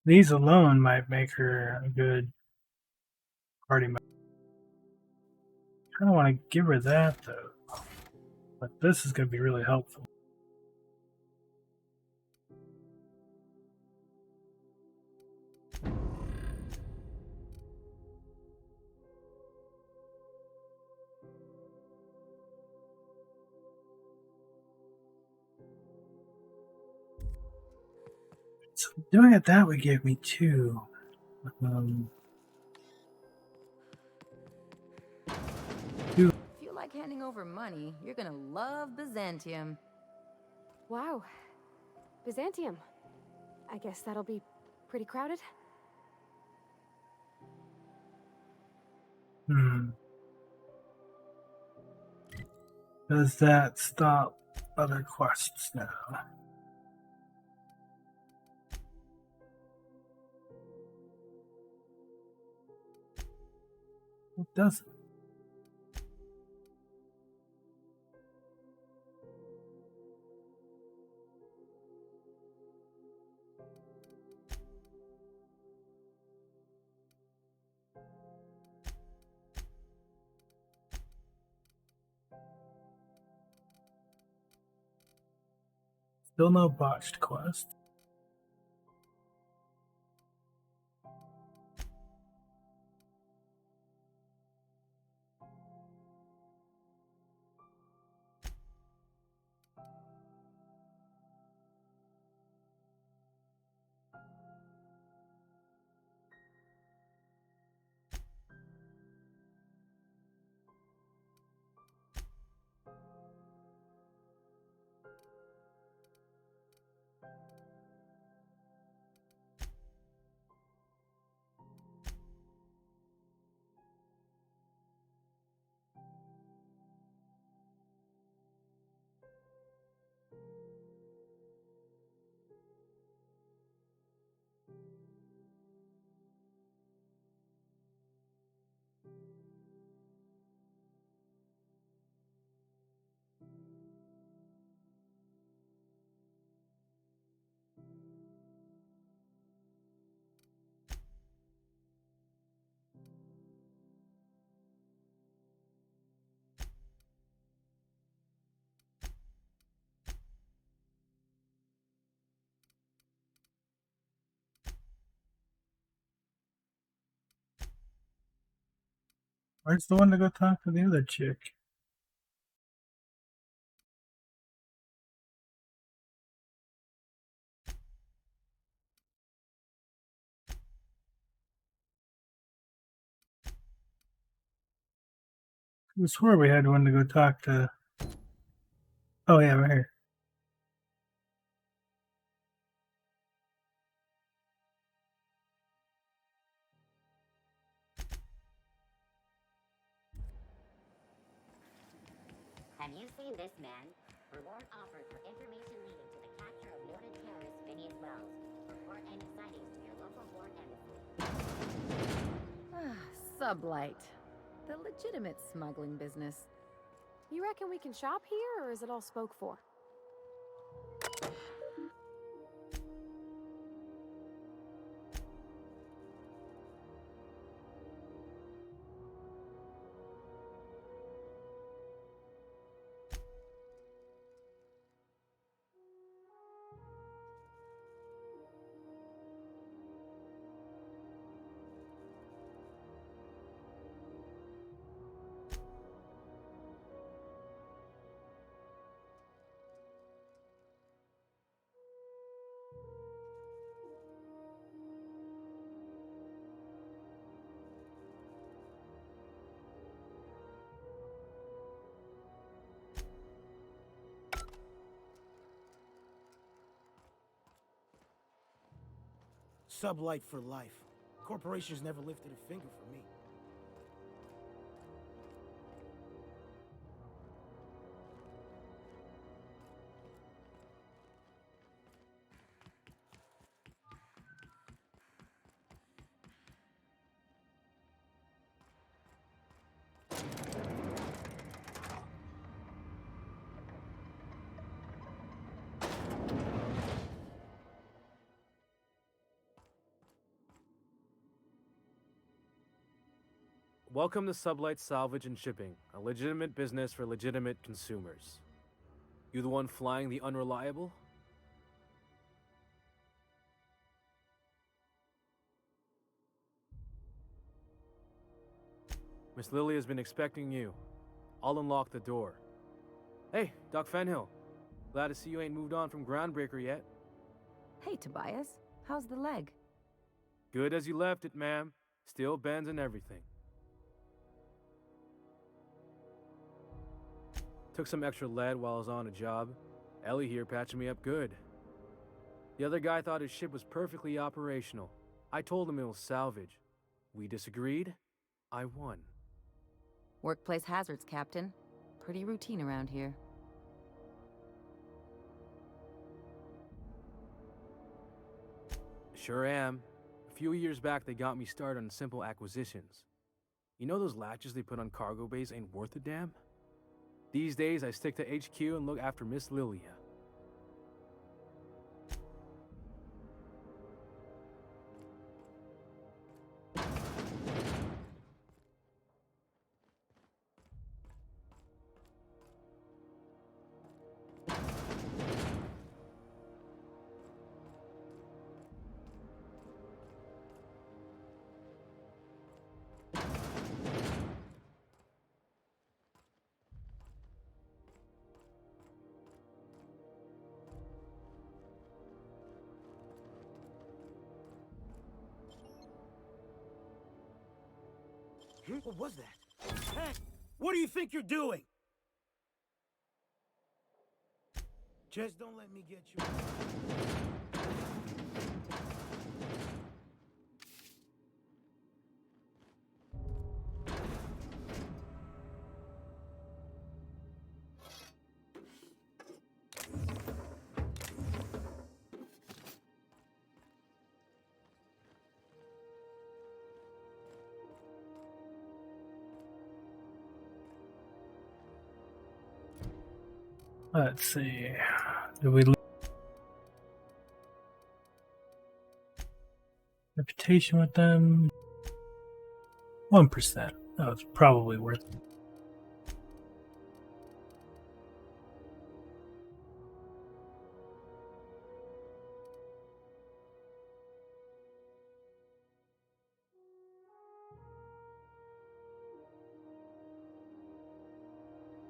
These alone might make her a good party member. I kind of want to give her that though, but this is going to be really helpful. So doing it that way gave me two. If you like handing over money, you're gonna love Byzantium. Wow. Byzantium. I guess that'll be pretty crowded. Does that stop other quests now? It doesn't. Still no botched quest. Where's the one to go talk to the other chick? I swear we had one to go talk to. Oh yeah, right here. Have you seen this man? Reward offered for information leading to the capture of noted terrorist Phineas Wells. Report any sightings to your local war embassy. Sublight. The legitimate smuggling business. You reckon we can shop here, or is it all spoke for? Sublight for life. Corporations never lifted a finger for me. Welcome to Sublight Salvage and Shipping, a legitimate business for legitimate consumers. You the one flying the unreliable? Miss Lily has been expecting you. I'll unlock the door. Hey, Doc Fenhill. Glad to see you ain't moved on from Groundbreaker yet. Hey, Tobias. How's the leg? Good as you left it, ma'am. Still bends and everything. Took some extra lead while I was on a job. Ellie here patching me up good. The other guy thought his ship was perfectly operational. I told him it was salvage. We disagreed. I won. Workplace hazards, Captain. Pretty routine around here. Sure am. A few years back, they got me started on simple acquisitions. You know those latches they put on cargo bays ain't worth a damn? These days, I stick to HQ and look after Miss Lilia. What was that? Hey, what do you think you're doing? Just don't let me get you. Let's see. Did we lose reputation with them? 1%. That was probably worth it.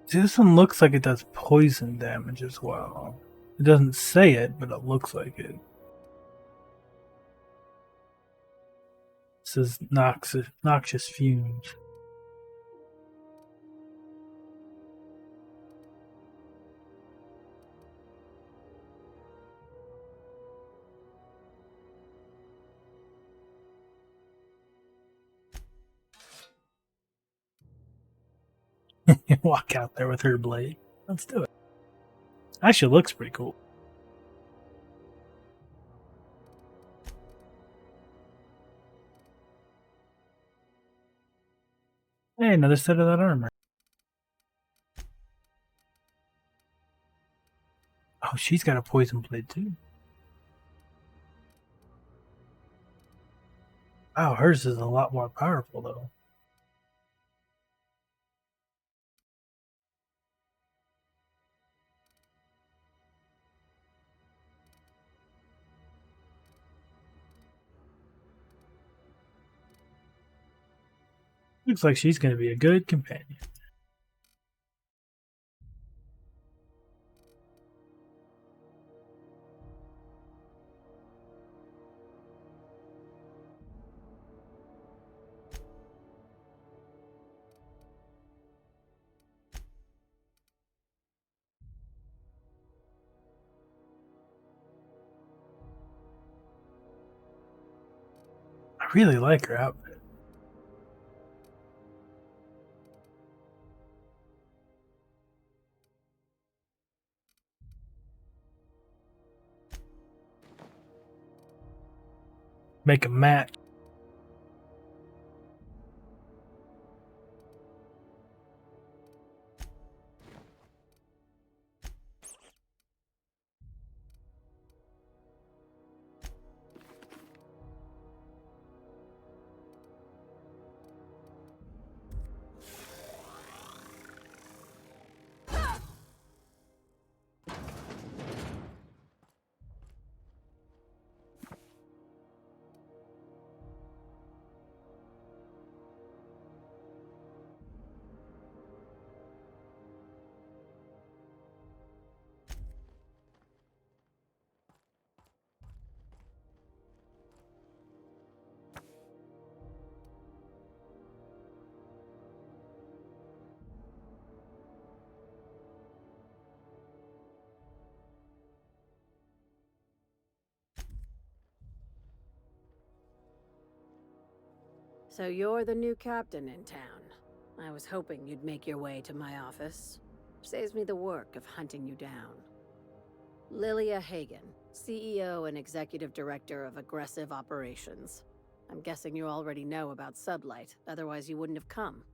See, this one looks like it does poison damage as well. It doesn't say it, but it looks like it. It says noxious fumes. Walk out there with her blade. Let's do it. Actually, looks pretty cool. Hey, another set of that armor. Oh, she's got a poison blade too. Wow, hers is a lot more powerful though. Looks like she's going to be a good companion. I really like her outfit. Make a match. So you're the new captain in town. I was hoping you'd make your way to my office. Saves me the work of hunting you down. Lilia Hagen, CEO and Executive Director of Aggressive Operations. I'm guessing you already know about Sublight, otherwise you wouldn't have come.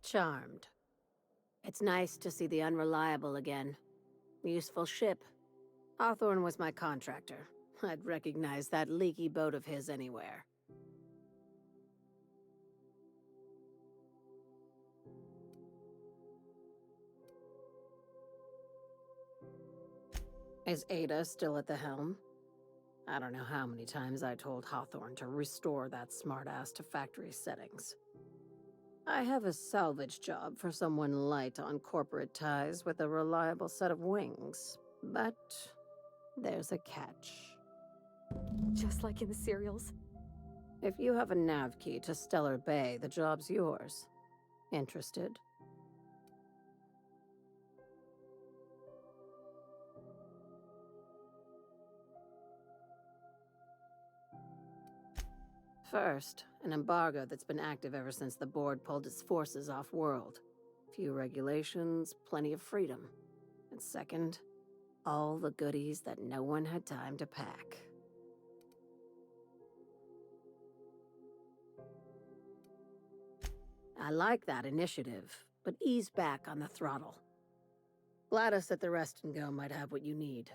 Charmed. It's nice to see the Unreliable again. Useful ship. Hawthorne was my contractor. I'd recognize that leaky boat of his anywhere. Is Ada still at the helm? I don't know how many times I told Hawthorne to restore that smartass to factory settings. I have a salvage job for someone light on corporate ties with a reliable set of wings, but there's a catch. Just like in the serials. If you have a nav key to Stellar Bay, the job's yours. Interested? First, an embargo that's been active ever since the board pulled its forces off-world. Few regulations, plenty of freedom. And second, all the goodies that no one had time to pack. I like that initiative, but ease back on the throttle. Gladys at the Rest and Go might have what you need.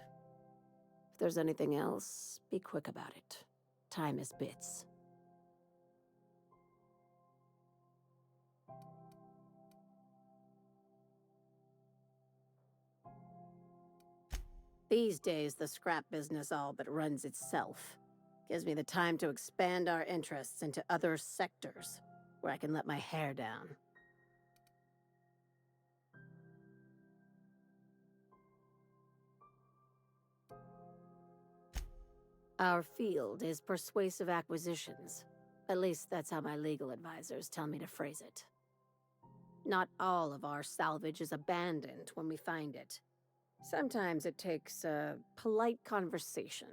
If there's anything else, be quick about it. Time is bits. These days, the scrap business all but runs itself. Gives me the time to expand our interests into other sectors, where I can let my hair down. Our field is persuasive acquisitions. At least that's how my legal advisors tell me to phrase it. Not all of our salvage is abandoned when we find it. Sometimes it takes a polite conversation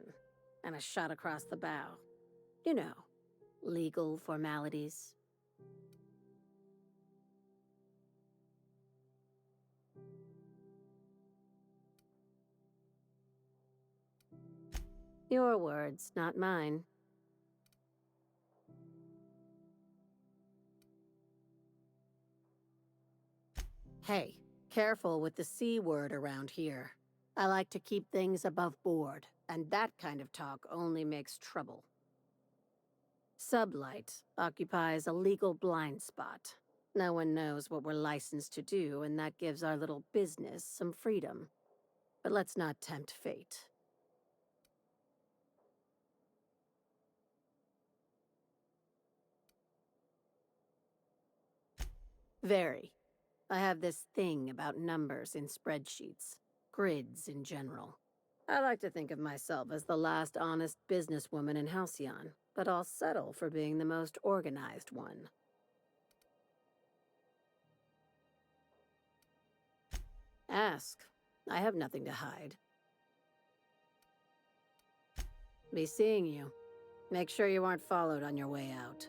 and a shot across the bow. You know, legal formalities. Your words, not mine. Hey, careful with the C word around here. I like to keep things above board, and that kind of talk only makes trouble. Sublight occupies a legal blind spot. No one knows what we're licensed to do, and that gives our little business some freedom. But let's not tempt fate. Very. I have this thing about numbers in spreadsheets, grids in general. I like to think of myself as the last honest businesswoman in Halcyon, but I'll settle for being the most organized one. Ask. I have nothing to hide. Be seeing you. Make sure you aren't followed on your way out.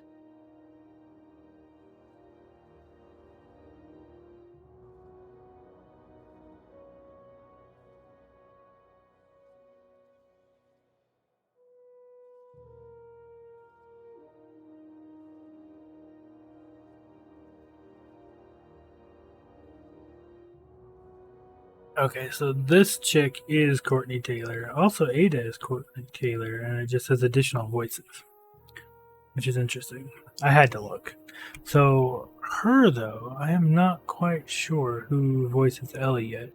Okay, so this chick is Courtney Taylor. Also, Ada is Courtney Taylor, and it just has additional voices, which is interesting. I had to look. So, her, though, I am not quite sure who voices Ellie yet.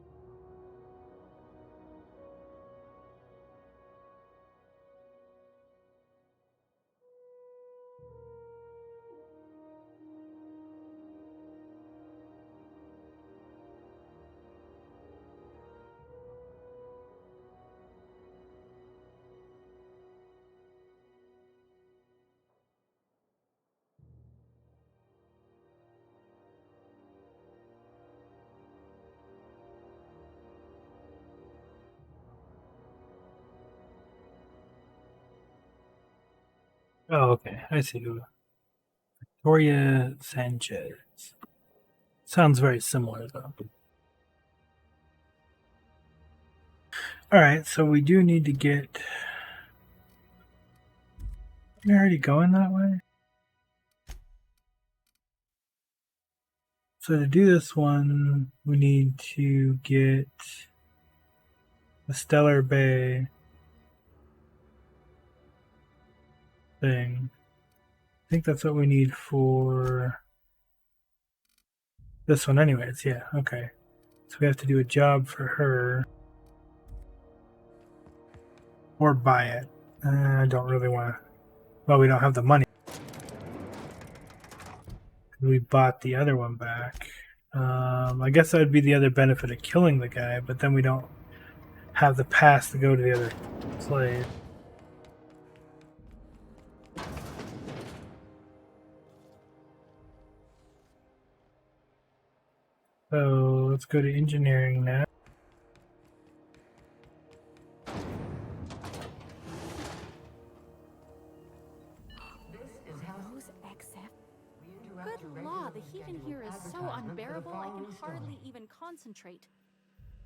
Oh, okay. I see who. Victoria Sanchez. Sounds very similar, though. Alright, so we do need to get... We're already going that way? So to do this one, we need to get the Stellar Bay thing. I think that's what we need for this one anyways. Yeah, okay. So we have to do a job for her. Or buy it. I don't really want to... Well, we don't have the money. We bought the other one back. I guess that would be the other benefit of killing the guy, but then we don't have the pass to go to the other place. So let's go to engineering now. Those XF. Good law, the heat in here is so unbearable I can hardly even concentrate.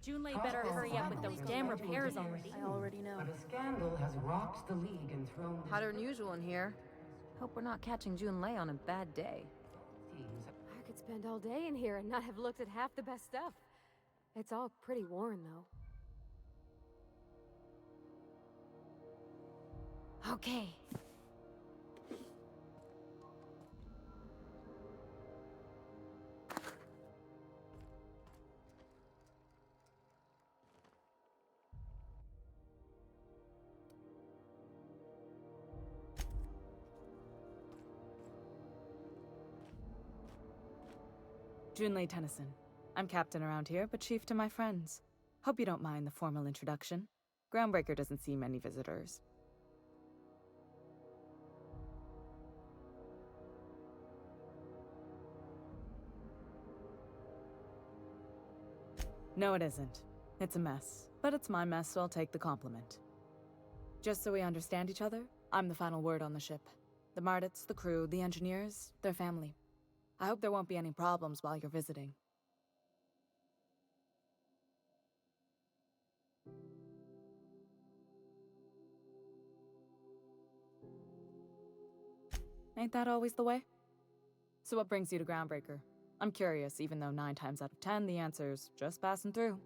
Junlei better hurry up with those damn repairs already. I already know. But a scandal has rocked the league and thrown Hotter than usual in here. Hope we're not catching Junlei on a bad day. teams. I could spend all day in here and not have looked at half the best stuff. It's all pretty worn, though. Okay. Junlei Tennyson. I'm captain around here, but chief to my friends. Hope you don't mind the formal introduction. Groundbreaker doesn't see many visitors. No, it isn't. It's a mess. But it's my mess, so I'll take the compliment. Just so we understand each other, I'm the final word on the ship. The Mardits, the crew, the engineers, their family. I hope there won't be any problems while you're visiting. Ain't that always the way? So what brings you to Groundbreaker? I'm curious, even though 9 times out of 10 the answer's just passing through.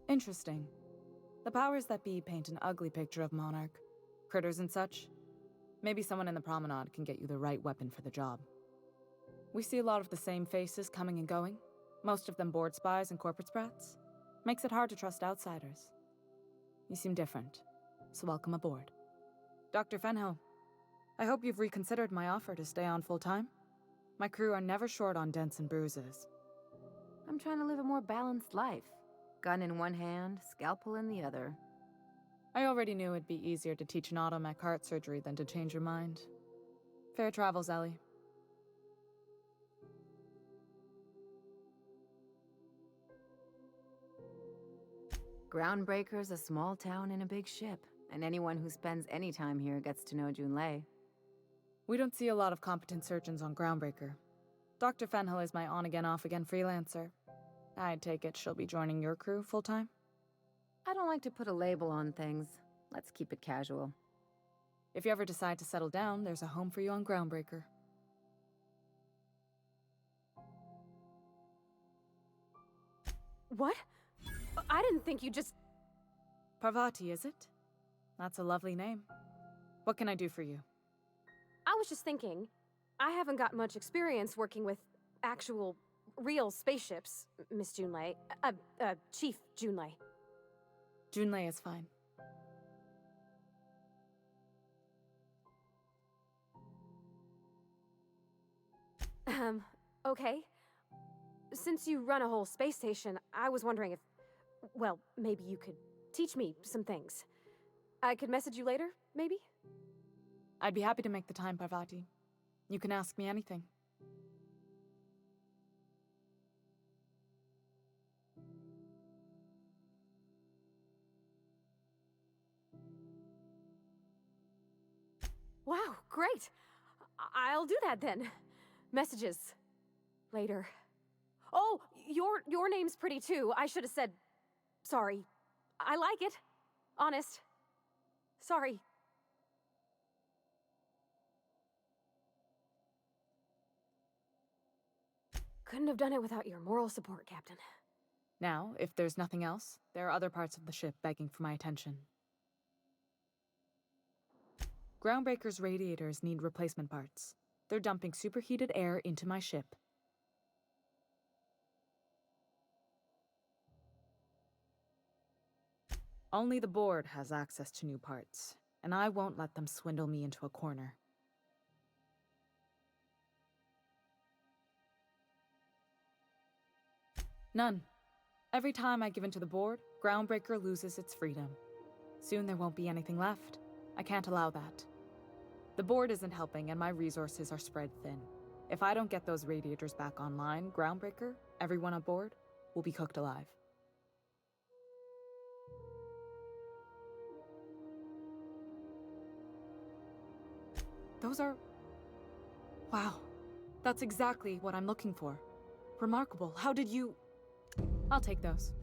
Interesting. The powers that be paint an ugly picture of Monarch. Critters and such. Maybe someone in the promenade can get you the right weapon for the job. We see a lot of the same faces coming and going. Most of them board spies and corporate sprats. Makes it hard to trust outsiders. You seem different, so welcome aboard. Dr. Fenhill, I hope you've reconsidered my offer to stay on full-time. My crew are never short on dents and bruises. I'm trying to live a more balanced life. Gun in one hand, scalpel in the other. I already knew it'd be easier to teach an automech heart surgery than to change your mind. Fair travels, Ellie. Groundbreaker's a small town in a big ship, and anyone who spends any time here gets to know Junlei. We don't see a lot of competent surgeons on Groundbreaker. Dr. Fenhill is my on-again, off-again freelancer. I take it she'll be joining your crew full-time? I don't like to put a label on things. Let's keep it casual. If you ever decide to settle down, there's a home for you on Groundbreaker. What? I didn't think you just... Parvati, is it? That's a lovely name. What can I do for you? I was just thinking, I haven't got much experience working with actual, real spaceships, Miss Junlei. Chief Junlei. Junlei is fine. Okay. Since you run a whole space station, I was wondering if... Well, maybe you could teach me some things. I could message you later, maybe? I'd be happy to make the time, Parvati. You can ask me anything. Wow, great. I'll do that then. Messages. Later. Oh, your name's pretty too. I should have said sorry. I like it. Honest. Sorry. Couldn't have done it without your moral support, Captain. Now, if there's nothing else, there are other parts of the ship begging for my attention. Groundbreaker's radiators need replacement parts. They're dumping superheated air into my ship. Only the board has access to new parts, and I won't let them swindle me into a corner. None. Every time I give in to the board, Groundbreaker loses its freedom. Soon there won't be anything left. I can't allow that. The board isn't helping, and my resources are spread thin. If I don't get those radiators back online, Groundbreaker, everyone aboard, will be cooked alive. Those are... Wow. That's exactly what I'm looking for. Remarkable. How did you... I'll take those.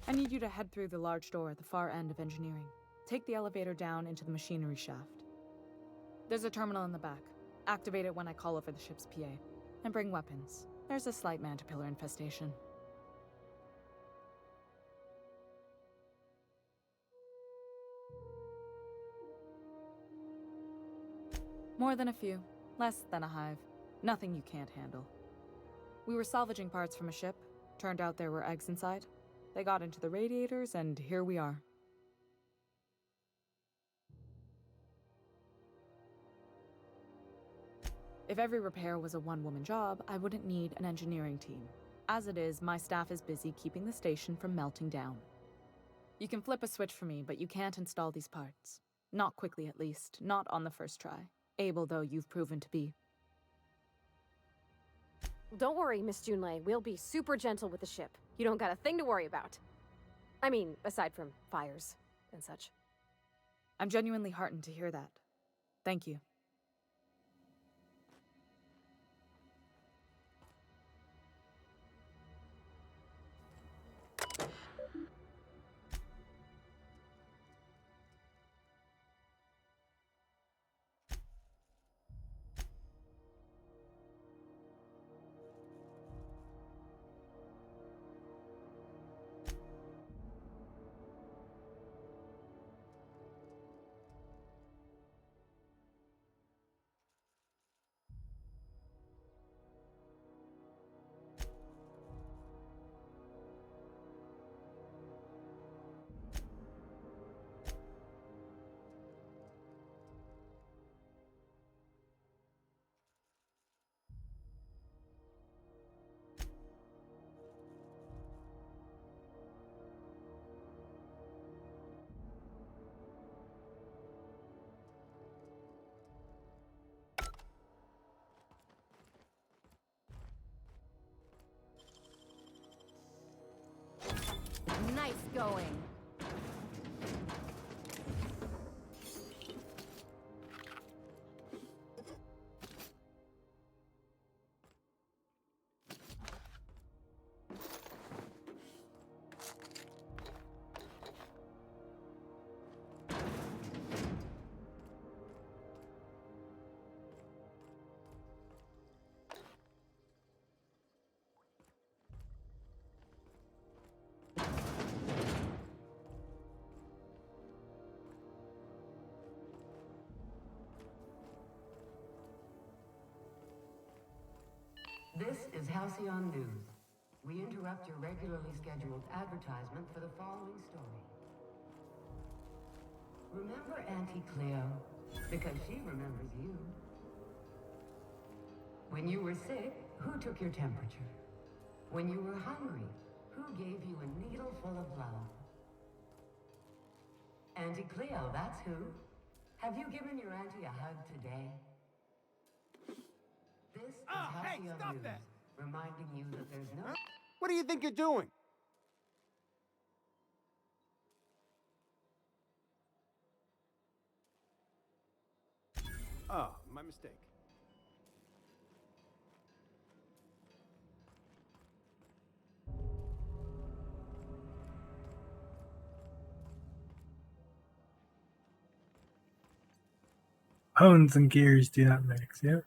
I need you to head through the large door at the far end of engineering. Take the elevator down into the machinery shaft. There's a terminal in the back. Activate it when I call over the ship's PA. And bring weapons. There's a slight mantipillar infestation. More than a few. Less than a hive. Nothing you can't handle. We were salvaging parts from a ship. Turned out there were eggs inside. They got into the radiators, and here we are. If every repair was a one-woman job, I wouldn't need an engineering team. As it is, my staff is busy keeping the station from melting down. You can flip a switch for me, but you can't install these parts. Not quickly, at least. Not on the first try. Able though you've proven to be. Don't worry, Miss Junlei. We'll be super gentle with the ship. You don't got a thing to worry about. I mean, aside from fires and such. I'm genuinely heartened to hear that. Thank you. Nice going. This is Halcyon News. We interrupt your regularly scheduled advertisement for the following story. Remember Auntie Cleo? Because she remembers you. When you were sick, who took your temperature? When you were hungry, who gave you a needle full of love? Auntie Cleo, that's who. Have you given your auntie a hug today? This is Halcyon stop News, that! reminding you that there's no... What do you think you're doing? Oh, my mistake. Bones and gears do not mix, yeah.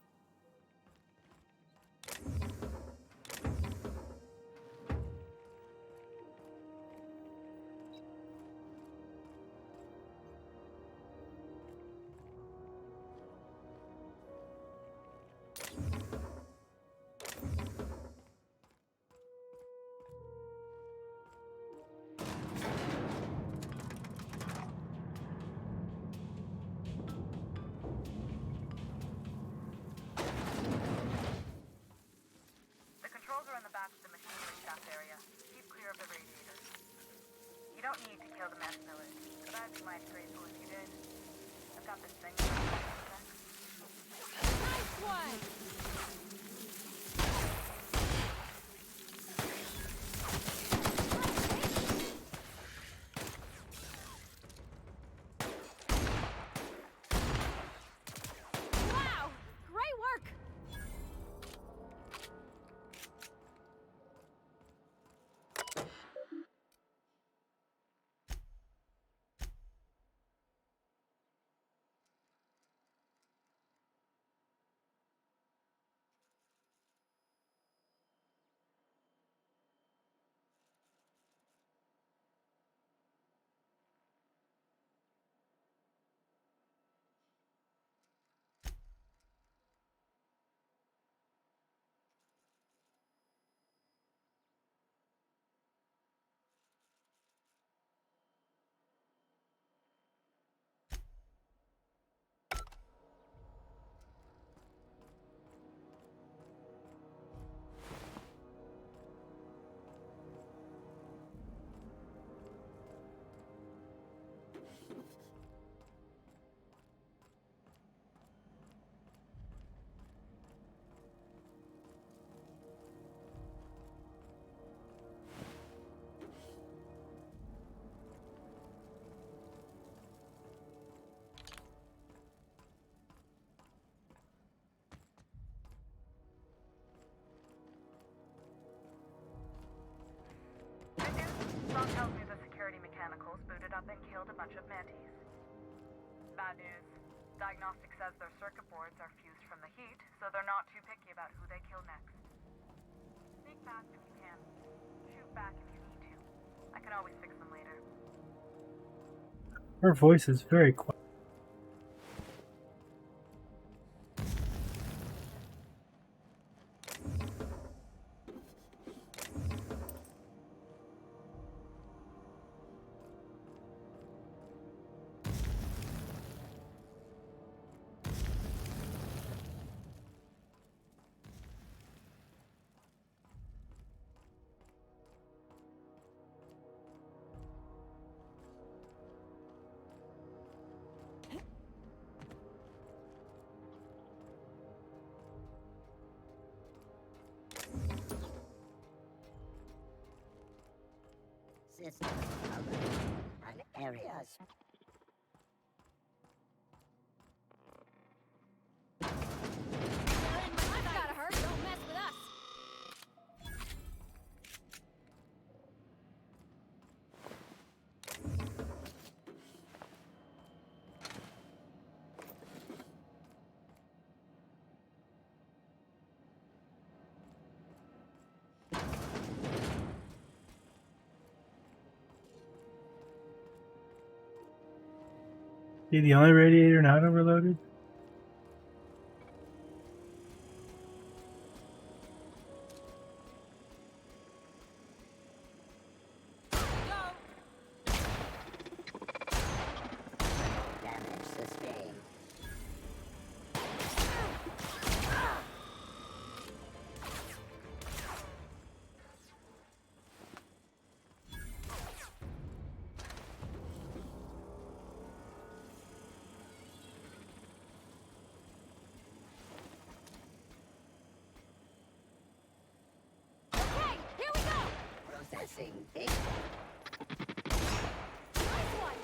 The controls are in the back of the machinery shop area. Keep clear of the radiators. You don't need to kill the mess millers, but I'd be mighty grateful if you did. I've got this thing. Nice one! Wow! Great work! Good news. Phone tells me the security mechanicals booted up and killed a bunch of mantis. Bad news. Diagnostic says their circuit boards are fused from the heat, so they're not too picky about who they kill next. Sneak past if you can. Shoot back if you need to. I can always fix them later. Her voice is very quiet. System covered. An areas. I've gotta hurt. Don't mess with us. Be the only radiator not overloaded? Damage sustained. Okay, here we go! Processing. Nice one!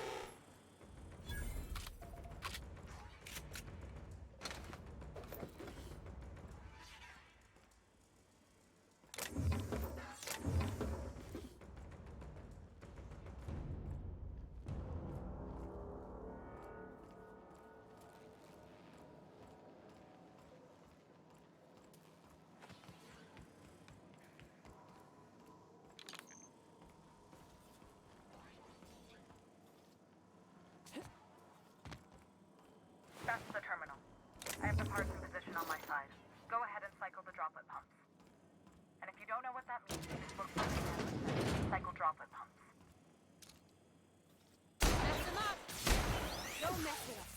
cycle droplet pumps. Mess them up! Don't mess with us.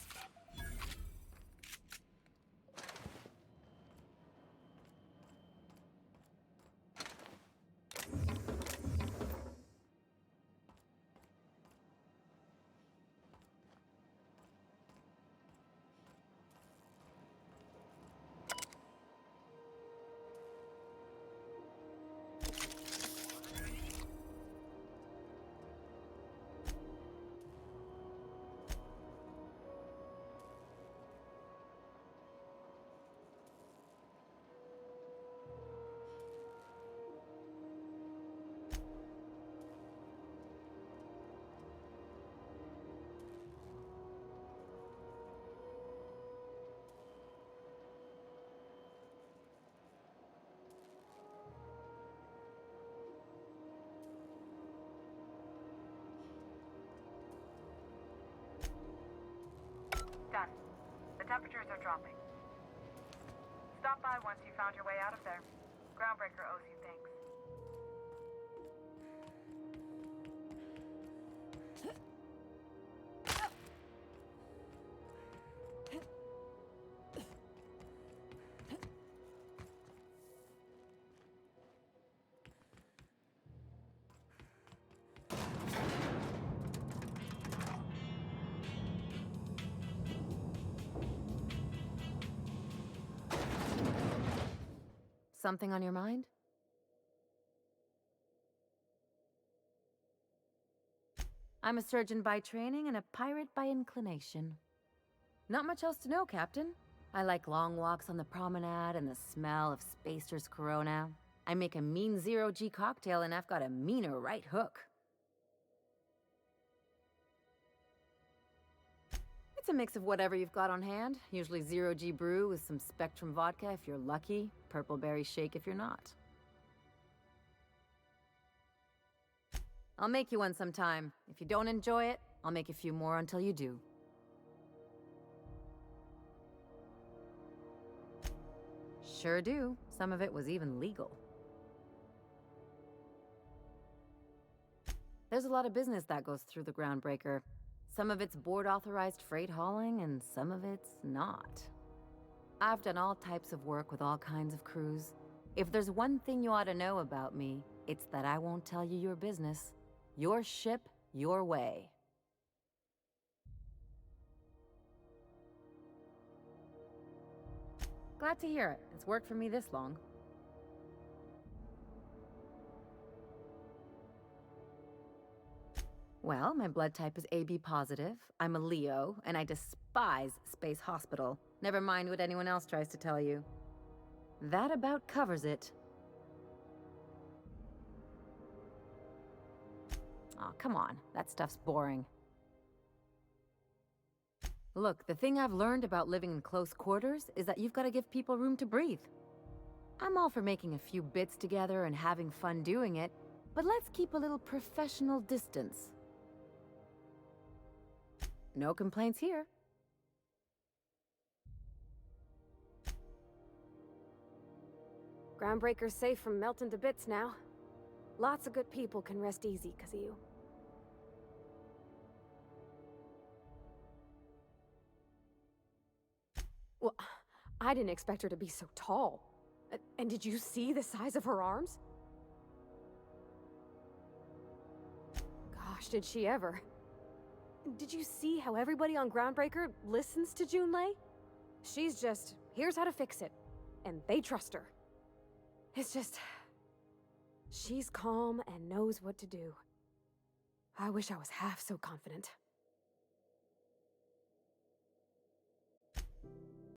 Done. The temperatures are dropping. Stop by once you found your way out of there. Groundbreaker owes you thanks. Something on your mind? I'm a surgeon by training and a pirate by inclination. Not much else to know, Captain. I like long walks on the promenade and the smell of Spacer's Corona. I make a mean zero-G cocktail and I've got a meaner right hook. It's a mix of whatever you've got on hand. Usually zero-G brew with some Spectrum vodka if you're lucky, purple berry shake if you're not. I'll make you one sometime. If you don't enjoy it, I'll make a few more until you do. Sure do. Some of it was even legal. There's a lot of business that goes through the Groundbreaker. Some of it's board-authorized freight hauling, and some of it's not. I've done all types of work with all kinds of crews. If there's one thing you ought to know about me, it's that I won't tell you your business. Your ship, your way. Glad to hear it. It's worked for me this long. Well, my blood type is AB positive, I'm a Leo, and I despise Space Hospital. Never mind what anyone else tries to tell you. That about covers it. Aw, come on. That stuff's boring. Look, the thing I've learned about living in close quarters is that you've got to give people room to breathe. I'm all for making a few bits together and having fun doing it, but let's keep a little professional distance. No complaints here. Groundbreaker's safe from melting to bits now. Lots of good people can rest easy because of you. Well, I didn't expect her to be so tall. And did you see the size of her arms? Gosh, did she ever. Did you see how everybody on Groundbreaker listens to Junlei? She's just, here's how to fix it. And they trust her. It's just... she's calm and knows what to do. I wish I was half so confident.